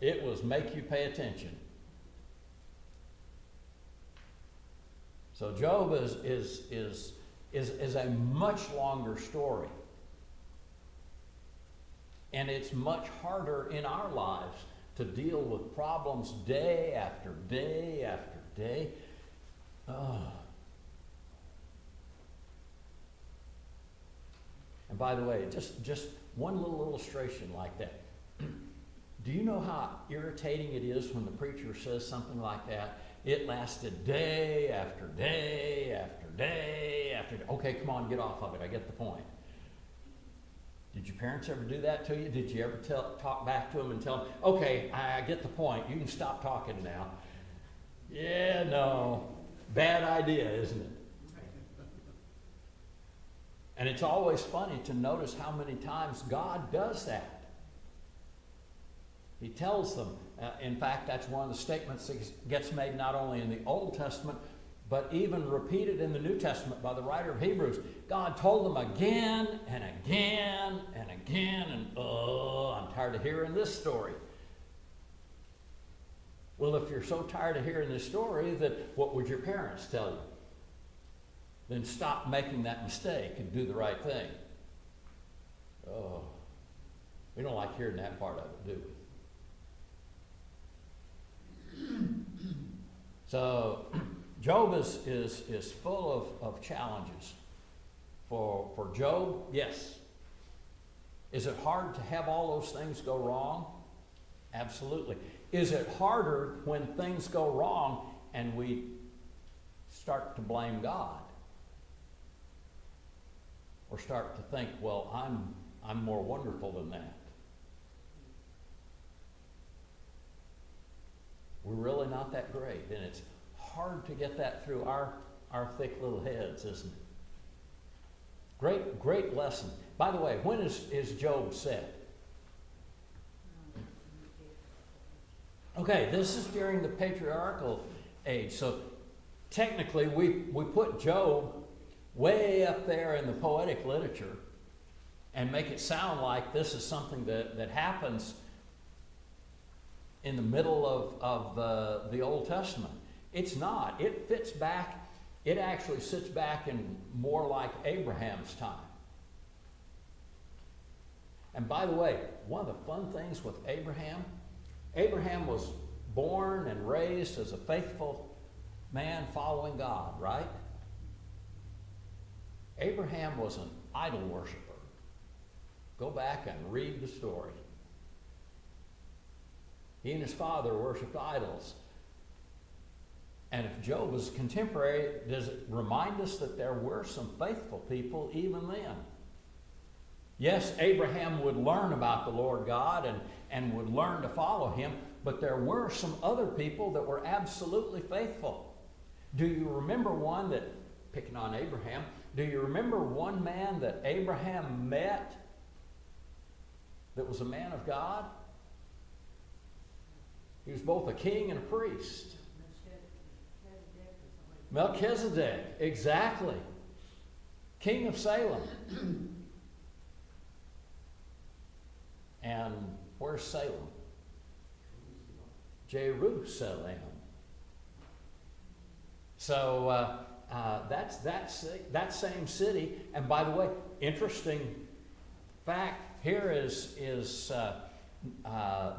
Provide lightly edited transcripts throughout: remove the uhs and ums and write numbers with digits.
It was make you pay attention. So Job is a much longer story. And it's much harder in our lives to deal with problems day after day after day. Oh. And by the way, just one little illustration like that. Do you know how irritating it is when the preacher says something like that? It lasted day after day after day after day. Okay, come on, get off of it. I get the point. Did your parents ever do that to you? Did you ever talk back to them and tell them, okay, I get the point. You can stop talking now. Yeah, no. Bad idea, isn't it? And it's always funny to notice how many times God does that. He tells them, in fact, that's one of the statements that gets made not only in the Old Testament, but even repeated in the New Testament by the writer of Hebrews. God told them again and again and again, and I'm tired of hearing this story. Well, if you're so tired of hearing this story, then what would your parents tell you? Then stop making that mistake and do the right thing. Oh, we don't like hearing that part of it, do we? So Job is full of challenges. For Job, yes. Is it hard to have all those things go wrong? Absolutely. Is it harder when things go wrong and we start to blame God? Or start to think, well, I'm more wonderful than that. We're really not that great. And it's hard to get that through our thick little heads, isn't it? Great lesson. By the way, when is Job set? Okay, this is during the patriarchal age. So technically we put Job way up there in the poetic literature and make it sound like this is something that happens in the middle of the Old Testament. It's not. It fits back. It actually sits back in more like Abraham's time. And by the way, one of the fun things with Abraham was born and raised as a faithful man following God, right? Abraham was an idol worshiper. Go back and read the story. He and his father worshipped idols. And if Job was contemporary, does it remind us that there were some faithful people even then? Yes, Abraham would learn about the Lord God and would learn to follow him, but there were some other people that were absolutely faithful. Do you remember one that, picking on Abraham, do you remember one man that Abraham met that was a man of God? He was both a king and a priest. Melchizedek, exactly. King of Salem. And where's Salem? Jerusalem. So that's that same city. And by the way, interesting fact, here is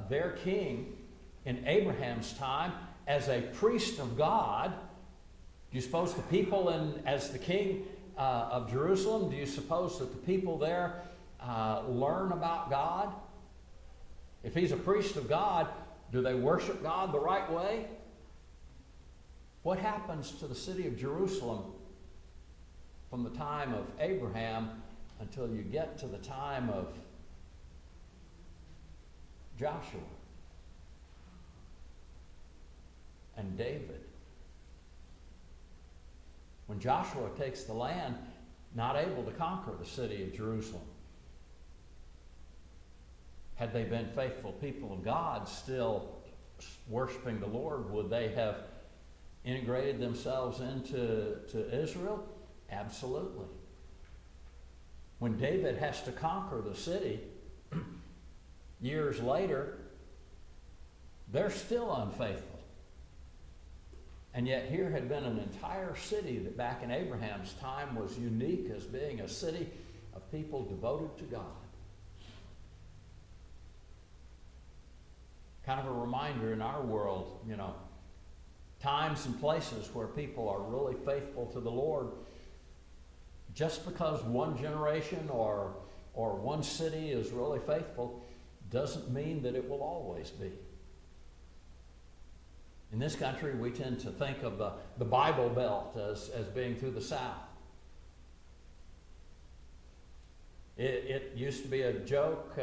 their king in Abraham's time as a priest of God. Do you suppose the people as the king of Jerusalem, do you suppose that the people there learn about God? If he's a priest of God, do they worship God the right way? What happens to the city of Jerusalem from the time of Abraham until you get to the time of Joshua and David? When Joshua takes the land, not able to conquer the city of Jerusalem. Had they been faithful people of God, still worshiping the Lord, would they have integrated themselves into Israel? Absolutely. When David has to conquer the city, years later, they're still unfaithful. And yet here had been an entire city that back in Abraham's time was unique as being a city of people devoted to God. Kind of a reminder in our world, times and places where people are really faithful to the Lord. Just because one generation or one city is really faithful doesn't mean that it will always be. In this country, we tend to think of the Bible Belt as being through the South. It used to be a joke,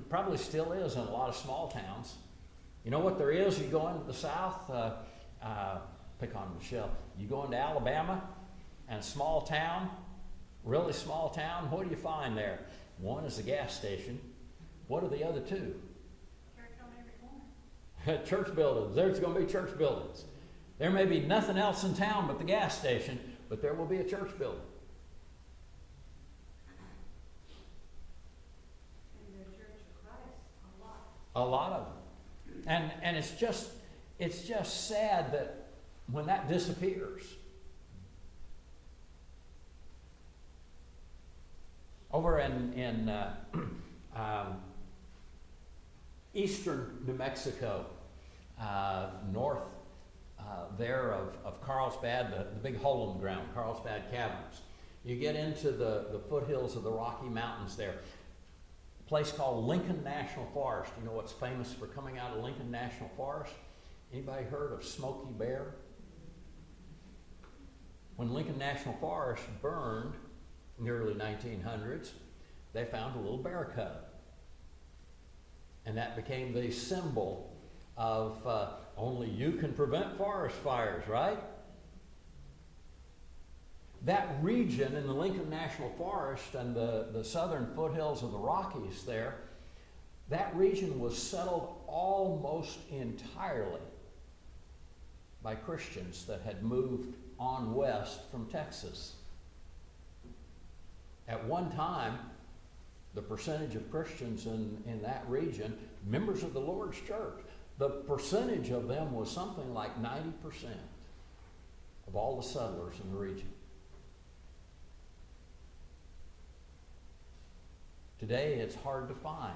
probably still is in a lot of small towns. You know what there is? You go into the South, pick on Michelle, you go into Alabama and a small town, really small town, what do you find there? One is a gas station. What are the other two? Church on every corner. Church buildings. There's going to be church buildings. There may be nothing else in town but the gas station, but there will be a church building. And the Church of Christ, a lot. A lot of them. And it's just sad that when that disappears. Over in eastern New Mexico, north there of Carlsbad, the big hole in the ground, Carlsbad Caverns. You get into the foothills of the Rocky Mountains there. A place called Lincoln National Forest. You know what's famous for coming out of Lincoln National Forest? Anybody heard of Smokey Bear? When Lincoln National Forest burned in the early 1900s, they found a little bear cub. And that became the symbol of only you can prevent forest fires, right? That region in the Lincoln National Forest and the southern foothills of the Rockies there, that region was settled almost entirely by Christians that had moved on west from Texas. At one time, the percentage of Christians in that region, members of the Lord's church, the percentage of them was something like 90% of all the settlers in the region. Today, it's hard to find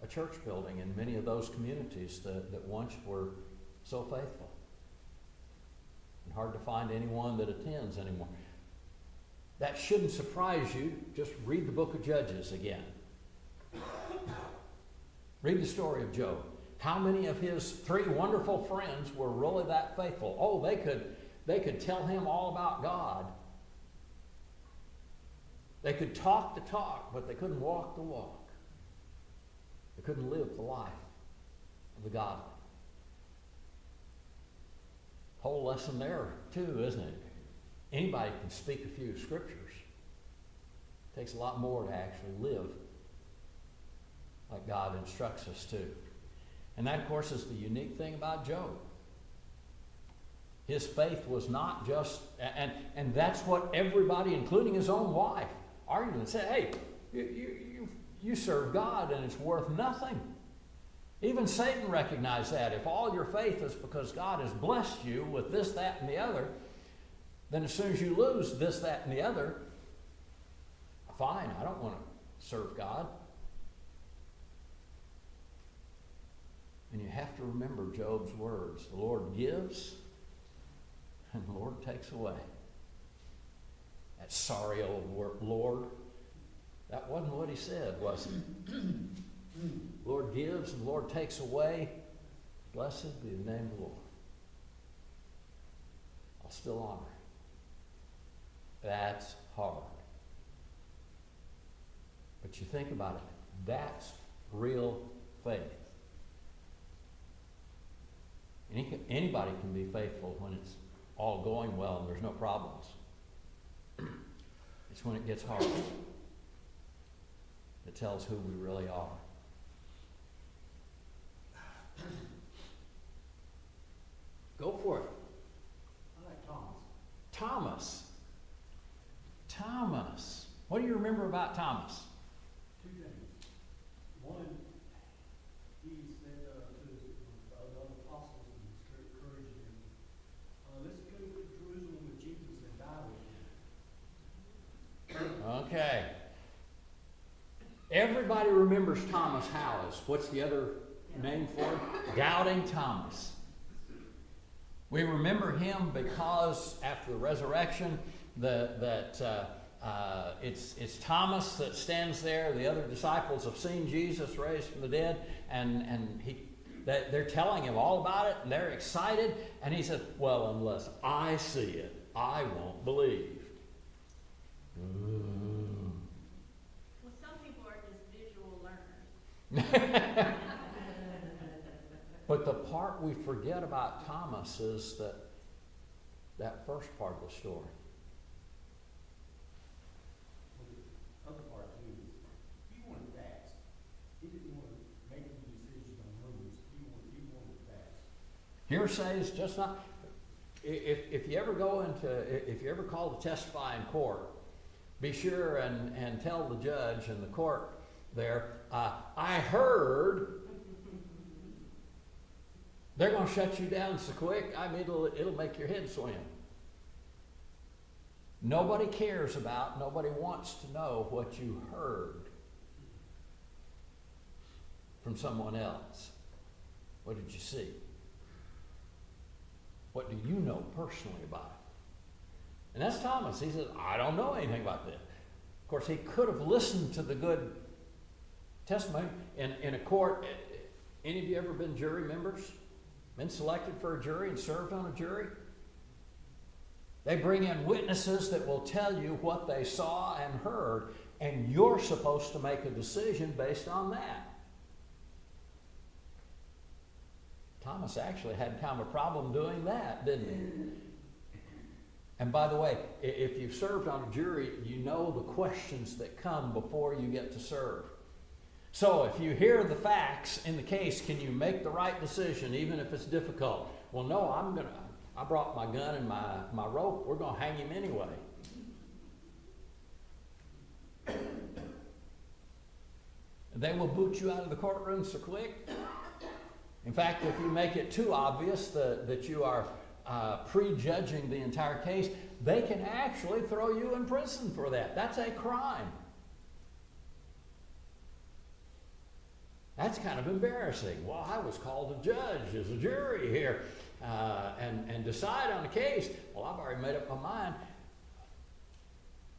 a church building in many of those communities that once were so faithful. And hard to find anyone that attends anymore. That shouldn't surprise you. Just read the book of Judges again. Read the story of Job. How many of his 3 wonderful friends were really that faithful? Oh, they could tell him all about God. They could talk the talk, but they couldn't walk the walk. They couldn't live the life of the godly. Whole lesson there too, isn't it? Anybody can speak a few scriptures. It takes a lot more to actually live like God instructs us to. And that, of course, is the unique thing about Job. His faith was not just, and that's what everybody, including his own wife, argued and said, hey, you serve God and it's worth nothing. Even Satan recognized that. If all your faith is because God has blessed you with this, that, and the other, then as soon as you lose this, that, and the other, fine, I don't want to serve God. And you have to remember Job's words. The Lord gives and the Lord takes away. That sorry old Lord, that wasn't what he said, was it? The Lord gives and the Lord takes away. Blessed be the name of the Lord. I'll still honor him. That's hard. But you think about it, that's real faith. Anybody can be faithful when it's all going well and there's no problems. It's when it gets hard that tells who we really are. Go for it. I like Thomas. Thomas. What do you remember about Thomas? 2 things. One, remembers Thomas Howes. What's the other name for him? Doubting Thomas. We remember him because after the resurrection, it's Thomas that stands there. The other disciples have seen Jesus raised from the dead, and they're telling him all about it, and they're excited. And he says, well, unless I see it, I won't believe. Well, some people are just visual learners. But the part we forget about Thomas is that first part of the story. The other part too is he wanted fast. He didn't want to make any decisions on rumors. He wanted fast. Hearsay is just not. If you ever call to testify in court, be sure and tell the judge in the court there, I heard. They're going to shut you down so quick. I mean, it'll make your head swim. Nobody cares about, nobody wants to know what you heard from someone else. What did you see? What do you know personally about it? And that's Thomas. He says, I don't know anything about this. Of course, he could have listened to the good testimony in a court. Any of you ever been jury members? Been selected for a jury and served on a jury? They bring in witnesses that will tell you what they saw and heard, and you're supposed to make a decision based on that. Thomas actually had kind of a problem doing that, didn't he? And by the way, if you've served on a jury, you know the questions that come before you get to serve. So if you hear the facts in the case, can you make the right decision even if it's difficult? Well, no, I brought my gun and my rope. We're going to hang him anyway. They will boot you out of the courtroom so quick. In fact, if you make it too obvious that you are prejudging the entire case, they can actually throw you in prison for that. That's a crime. That's kind of embarrassing. Well, I was called to judge as a jury here and decide on a case. Well, I've already made up my mind.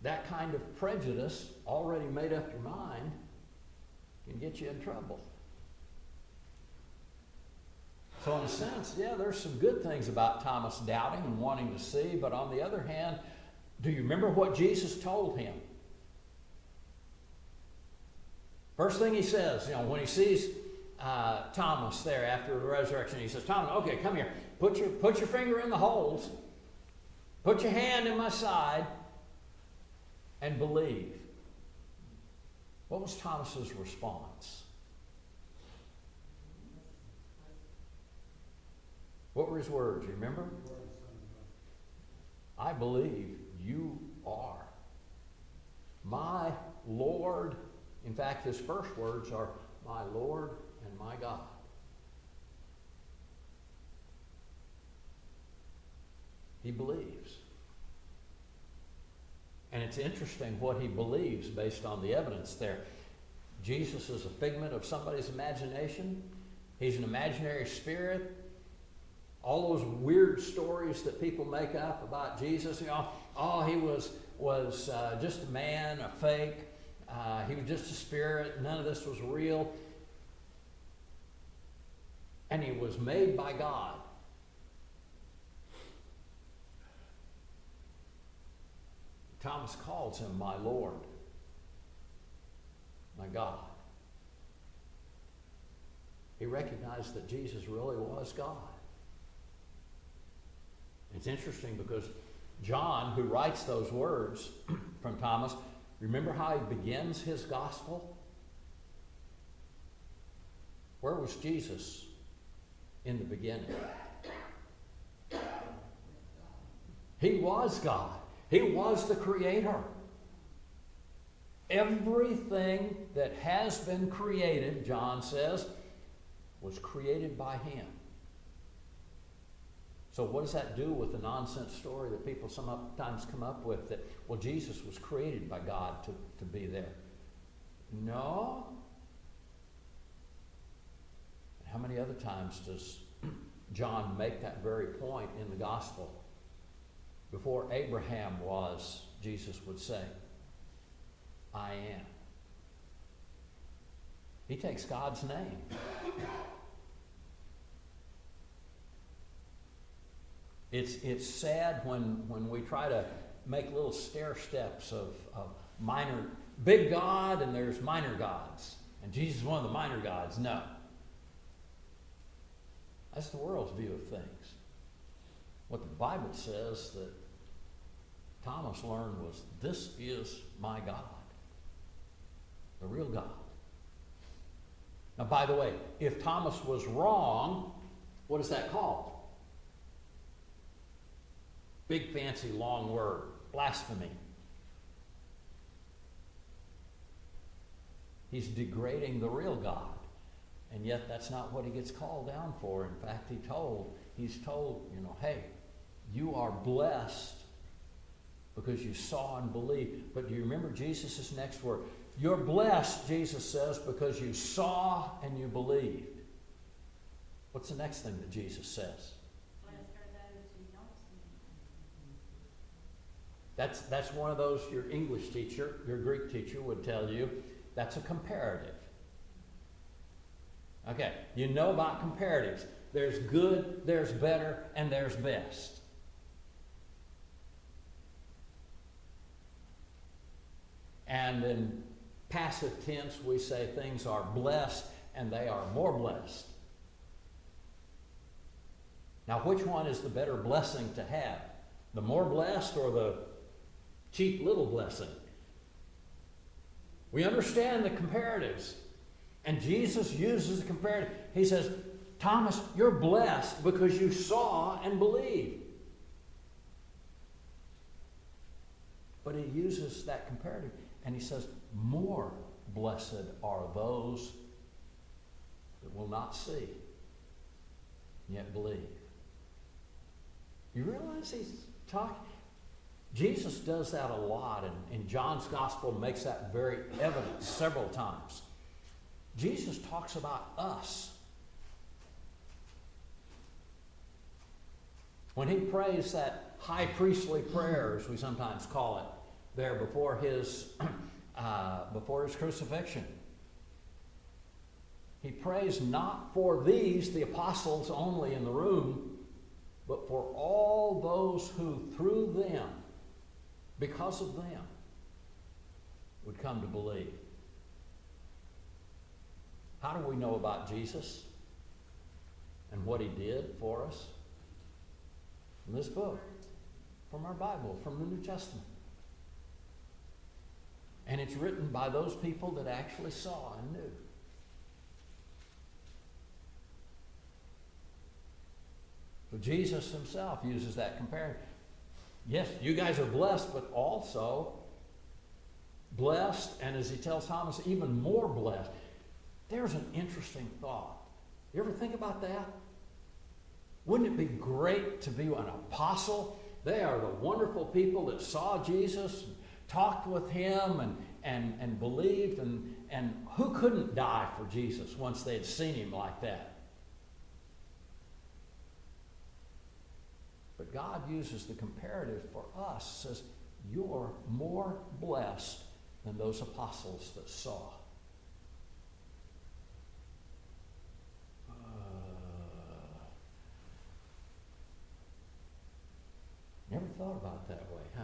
That kind of prejudice, already made up your mind, can get you in trouble. So in a sense, yeah, there's some good things about Thomas doubting and wanting to see, but on the other hand, do you remember what Jesus told him? First thing he says, when he sees Thomas there after the resurrection, he says, Thomas, okay, come here. Put your finger in the holes. Put your hand in my side and believe. What was Thomas's response? What were his words? You remember? I believe you are my Lord. In fact, his first words are, my Lord and my God. He believes. And it's interesting what he believes based on the evidence there. Jesus is a figment of somebody's imagination. He's an imaginary spirit. All those weird stories that people make up about Jesus, he was just a man, a fake. He was just a spirit. None of this was real. And he was made by God. Thomas calls him my Lord, my God. He recognized that Jesus really was God. It's interesting because John, who writes those words from Thomas, remember how he begins his gospel? Where was Jesus in the beginning? He was God. He was the creator. Everything that has been created, John says, was created by him. So what does that do with the nonsense story that people sometimes come up with that, well, Jesus was created by God to be there? No. times does John make that very point in the gospel. Before Abraham was, Jesus would say, I am. He takes God's name. It's sad when we try to make little stair steps of minor, big God and there's minor gods. And Jesus is one of the minor gods. No. That's the world's view of things. What the Bible says that Thomas learned was, this is my God. The real God. Now, by the way, if Thomas was wrong, what is that called? Big, fancy, long word. Blasphemy. He's degrading the real God. And yet that's not what he gets called down for. In fact, he's told, hey, you are blessed because you saw and believed. But do you remember Jesus' next word? You're blessed, Jesus says, because you saw and you believed. What's the next thing that Jesus says? Blessed are those who don't see. That's one of those your English teacher, your Greek teacher would tell you, that's a comparative. Okay, you know about comparatives. There's good, there's better, and there's best. And in passive tense, we say things are blessed and they are more blessed. Now, which one is the better blessing to have? The more blessed or the cheap little blessing? We understand the comparatives. And Jesus uses the comparative. He says, Thomas, you're blessed because you saw and believed. But he uses that comparative. And he says, more blessed are those that will not see, yet believe. You realize he's talking? Jesus does that a lot, and John's gospel makes that very evident several times. Jesus talks about us. When he prays that high priestly prayer, as we sometimes call it, there before his crucifixion, he prays not for these, the apostles only in the room, but for all those who through them, because of them, would come to believe. How do we know about Jesus and what he did for us? From this book, from our Bible, from the New Testament. And it's written by those people that actually saw and knew. So Jesus himself uses that comparison. Yes, you guys are blessed, but also blessed, and as he tells Thomas, even more blessed. There's an interesting thought. You ever think about that? Wouldn't it be great to be an apostle? They are the wonderful people that saw Jesus, talked with him, and believed, and who couldn't die for Jesus once they had seen him like that? But God uses the comparative for us, says, you're more blessed than those apostles that saw. Never thought about it that way, huh?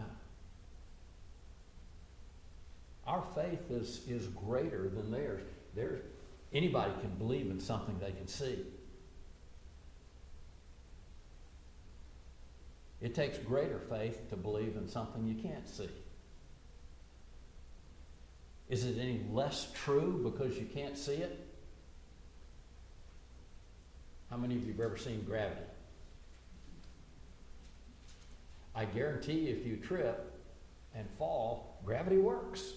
Our faith is greater than theirs. Anybody can believe in something they can see. It takes greater faith to believe in something you can't see. Is it any less true because you can't see it? How many of you have ever seen gravity? I guarantee you, if you trip and fall, gravity works.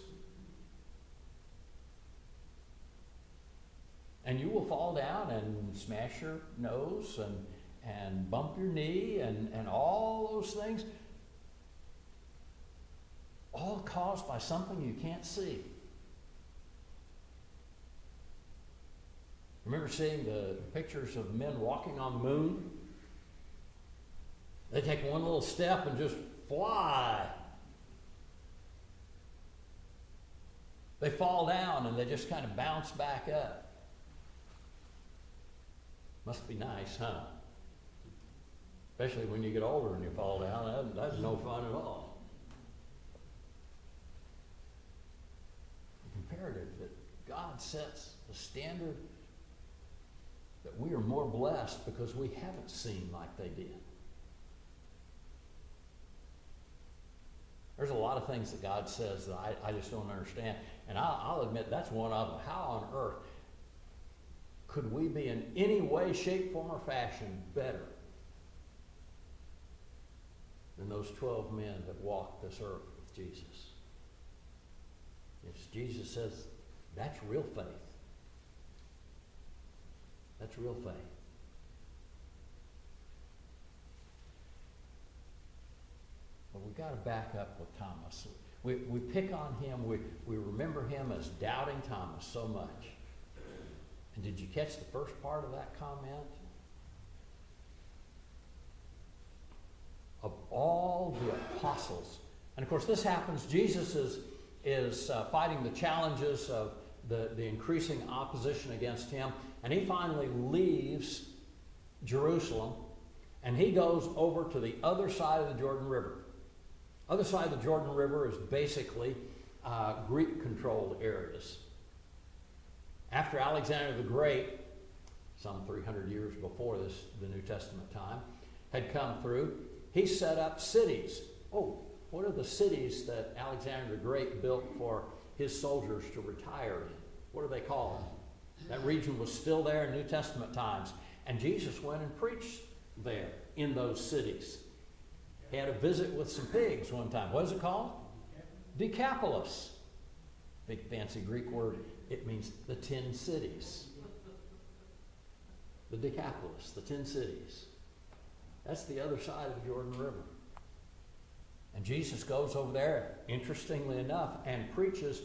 And you will fall down and smash your nose and bump your knee and all those things, all caused by something you can't see. Remember seeing the pictures of men walking on the moon? They take one little step and just fly. They fall down and they just kind of bounce back up. Must be nice, huh? Especially when you get older and you fall down. That's no fun at all. Imperative that God sets the standard that we are more blessed because we haven't seen like they did. There's a lot of things that God says that I just don't understand. And I'll admit that's one of them. How on earth could we be in any way, shape, form, or fashion better than those 12 men that walked this earth with Jesus? Yes, Jesus says that's real faith. That's real faith. But we've got to back up with Thomas. We pick on him. We remember him as doubting Thomas so much. And did you catch the first part of that comment? Of all the apostles, and of course this happens, Jesus is fighting the challenges of the increasing opposition against him, and he finally leaves Jerusalem, and he goes over to the other side of the Jordan River. Other side of the Jordan River is basically Greek-controlled areas. After Alexander the Great, some 300 years before this, the New Testament time, had come through, he set up cities. Oh, what are the cities that Alexander the Great built for his soldiers to retire in? What are they called? That region was still there in New Testament times. And Jesus went and preached there in those cities. He had a visit with some pigs one time. What is it called? Decapolis. Big fancy Greek word. It means the 10 cities. The Decapolis, the 10 cities. That's the other side of the Jordan River. And Jesus goes over there, interestingly enough, and preaches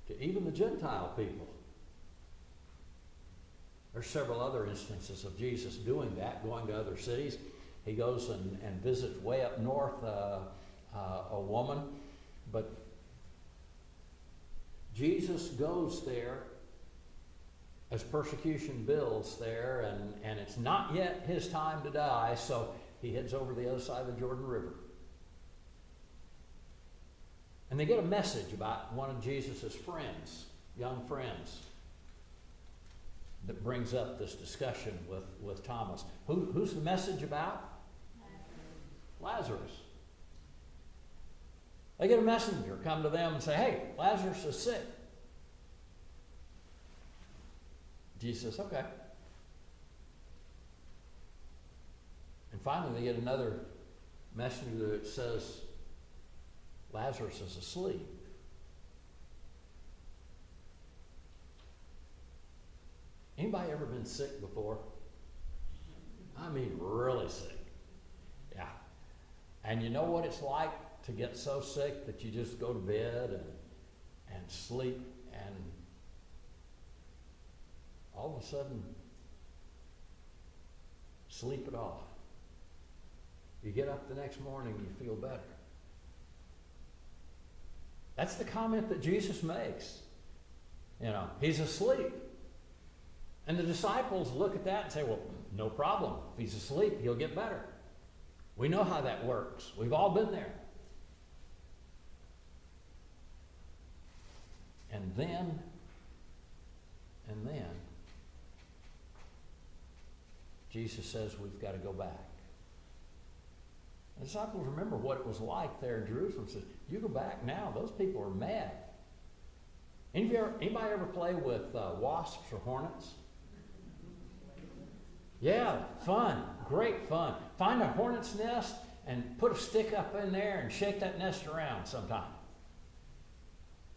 to even the Gentile people. There's several other instances of Jesus doing that, going to other cities. He goes and visits way up north a woman. But Jesus goes there as persecution builds there, and it's not yet his time to die, so he heads over the other side of the Jordan River. And they get a message about one of Jesus' friends, young friends, that brings up this discussion with Thomas. Who's the message about? Lazarus. They get a messenger come to them and say, hey, Lazarus is sick. Jesus says, okay. And finally they get another messenger that says, Lazarus is asleep. Anybody ever been sick before? I mean, really sick. Yeah. And you know what it's like to get so sick that you just go to bed and sleep, and all of a sudden sleep it off. You get up the next morning, you feel better. That's the comment that Jesus makes. You know, he's asleep. And the disciples look at that and say, well, no problem. If he's asleep, he'll get better. We know how that works. We've all been there. And then, Jesus says we've got to go back. The disciples remember what it was like there in Jerusalem. Said, you go back now, those people are mad. Anybody ever play with wasps or hornets? Yeah, fun, great fun. Find a hornet's nest and put a stick up in there and shake that nest around sometime.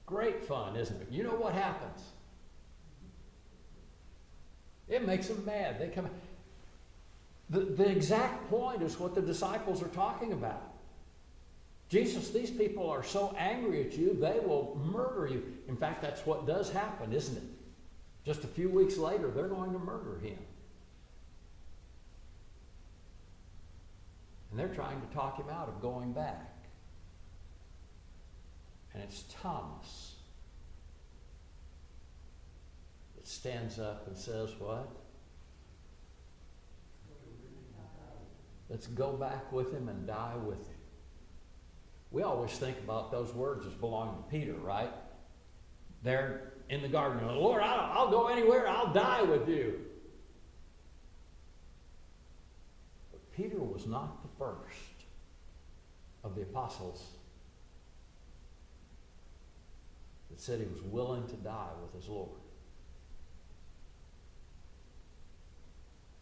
Great fun, isn't it? You know what happens? It makes them mad. They come. The exact point is what the disciples are talking about. Jesus, these people are so angry at you, they will murder you. In fact, that's what does happen, isn't it? Just a few weeks later, they're going to murder him. And they're trying to talk him out of going back. And it's Thomas that stands up and says, what? Let's go back with him and die with him. We always think about those words as belonging to Peter, right? They're in the garden. Lord, I'll go anywhere. I'll die with you. But Peter was not the first of the apostles that said he was willing to die with his Lord.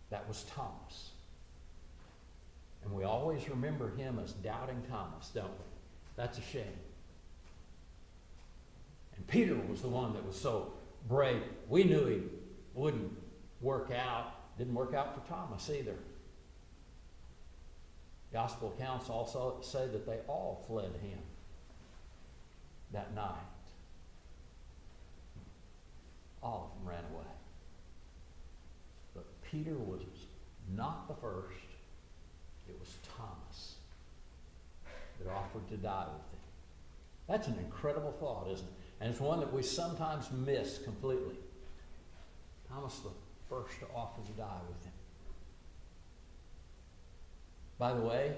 That was Thomas. And we always remember him as doubting Thomas, don't we? That's a shame. And Peter was the one that was so brave. We knew he wouldn't work out. Didn't work out for Thomas either. Gospel accounts also say that they all fled him that night. All of them ran away. But Peter was not the first. It was Thomas that offered to die with him. That's an incredible thought, isn't it? And it's one that we sometimes miss completely. Thomas the first to offer to die with him. By the way,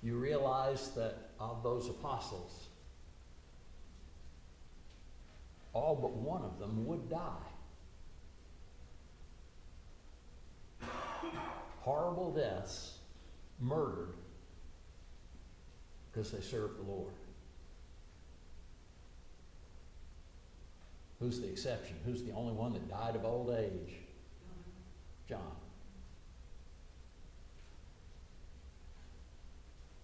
you realize that of those apostles, all but one of them would die. Horrible deaths, murdered because they served the Lord. Who's the exception? Who's the only one that died of old age? John.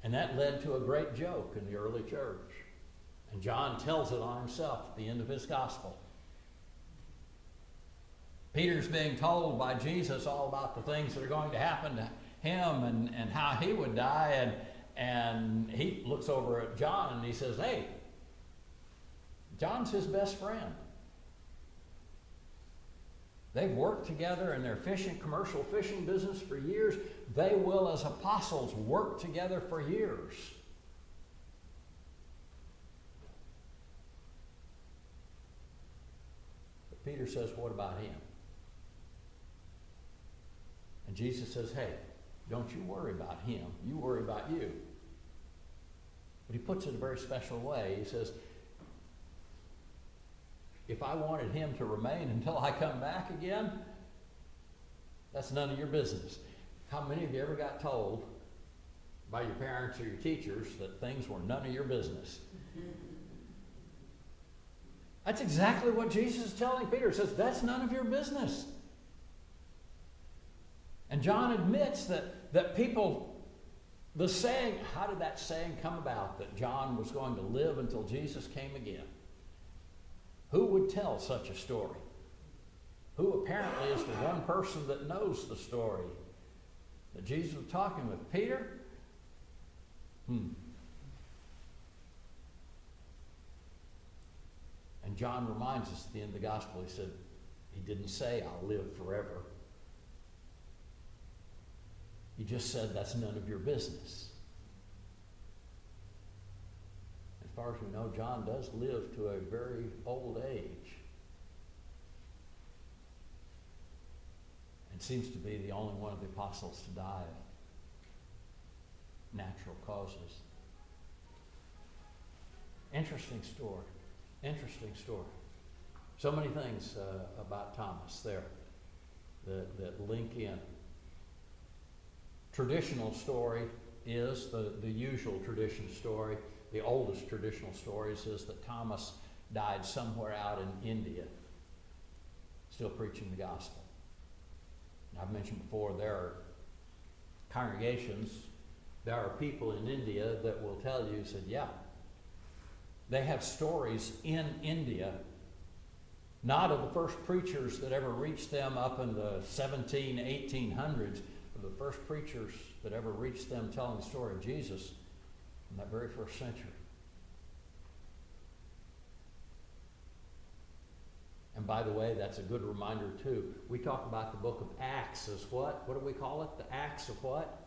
And that led to a great joke in the early church. And John tells it on himself at the end of his gospel. Peter's being told by Jesus all about the things that are going to happen to him and how he would die. And he looks over at John and he says, hey, John's his best friend. They've worked together in their commercial fishing business for years. They will, as apostles, work together for years. But Peter says, what about him? And Jesus says, hey, don't you worry about him. You worry about you. But he puts it in a very special way. He says, if I wanted him to remain until I come back again, that's none of your business. How many of you ever got told by your parents or your teachers that things were none of your business? That's exactly what Jesus is telling Peter. He says, that's none of your business. And John admits that people, the saying, how did that saying come about that John was going to live until Jesus came again? Who would tell such a story? Who apparently is the one person that knows the story that Jesus was talking with? Peter? And John reminds us at the end of the gospel, he said, he didn't say, I'll live forever. He just said, that's none of your business. As far as we know, John does live to a very old age. And seems to be the only one of the apostles to die of natural causes. Interesting story. Interesting story. So many things about Thomas there that link in. Traditional story is the usual tradition story. The oldest traditional stories is that Thomas died somewhere out in India, still preaching the gospel. And I've mentioned before, there are congregations, there are people in India that will tell you, said, yeah, they have stories in India, not of the first preachers that ever reached them up in the 1800s, but the first preachers that ever reached them telling the story of Jesus in that very first century. And by the way, that's a good reminder too. We talk about the book of Acts as what? What do we call it? The Acts of what?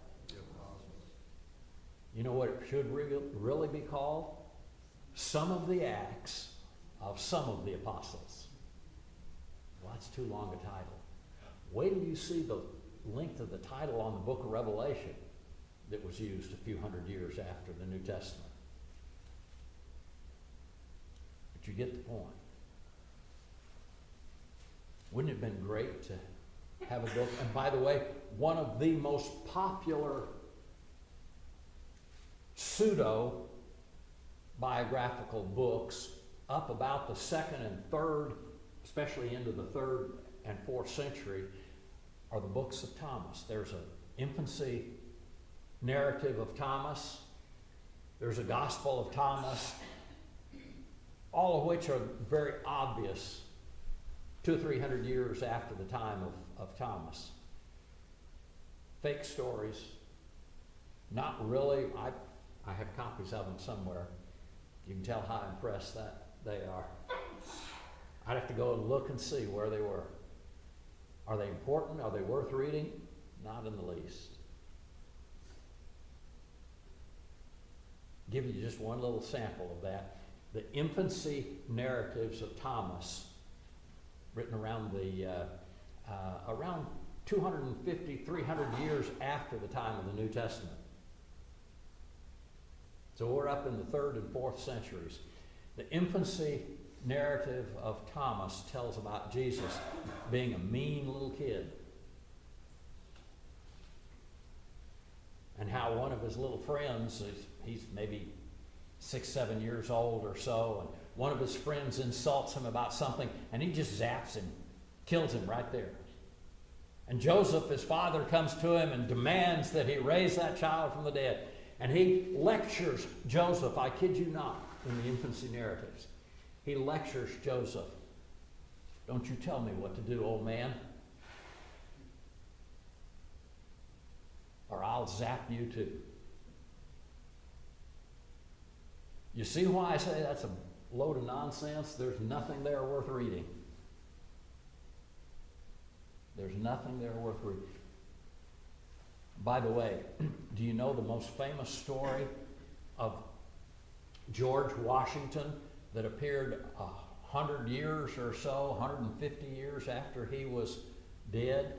You know what it should really be called? Some of the Acts of some of the apostles. Well, that's too long a title. Wait till you see the length of the title on the book of Revelation that was used a few hundred years after the New Testament. But you get the point. Wouldn't it have been great to have a book? And by the way, one of the most popular pseudo-biographical books up about the 2nd and 3rd, especially into the 3rd and 4th century, are the books of Thomas. There's an infancy narrative of Thomas. There's a Gospel of Thomas, all of which are very obvious 200 or 300 years after the time of Thomas. Fake stories, not really. I have copies of them somewhere. You can tell how impressed that they are. I'd have to go and look and see where they were. Are they important? Are they worth reading? Not in the least. Give you just one little sample of that. The infancy narratives of Thomas, written around around 250, 300 years after the time of the New Testament. So we're up in the 3rd and 4th centuries. The infancy narrative of Thomas tells about Jesus being a mean little kid. And how one of his little friends, he's maybe 6, 7 years old or so, and one of his friends insults him about something, and he just zaps him, kills him right there. And Joseph, his father, comes to him and demands that he raise that child from the dead. And he lectures Joseph, I kid you not, in the infancy narratives. He lectures Joseph. Don't you tell me what to do, old man, or I'll zap you too. You see why I say that's a load of nonsense? There's nothing there worth reading. There's nothing there worth reading. By the way, do you know the most famous story of George Washington that appeared 100 years or so, 150 years after he was dead?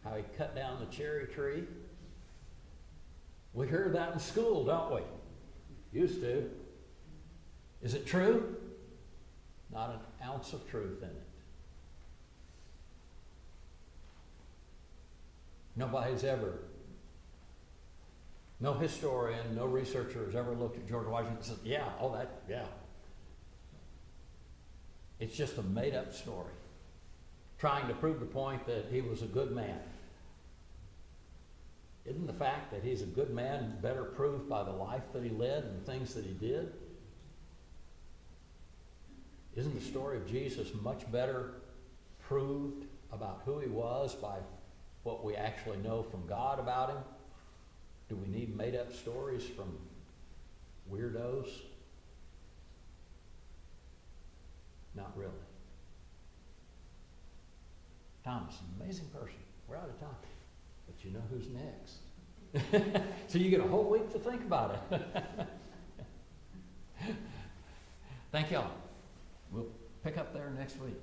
How he cut down the cherry tree? We hear that in school, don't we? Used to. Is it true? Not an ounce of truth in it. Nobody's ever, no historian, no researcher has ever looked at George Washington and said, yeah. It's just a made-up story, trying to prove the point that he was a good man. Isn't the fact that he's a good man better proved by the life that he led and things that he did? Isn't the story of Jesus much better proved about who he was by what we actually know from God about him? Do we need made-up stories from weirdos? Not really. Thomas, an amazing person. We're out of time. But you know who's next. So you get a whole week to think about it. Thank y'all. We'll pick up there next week.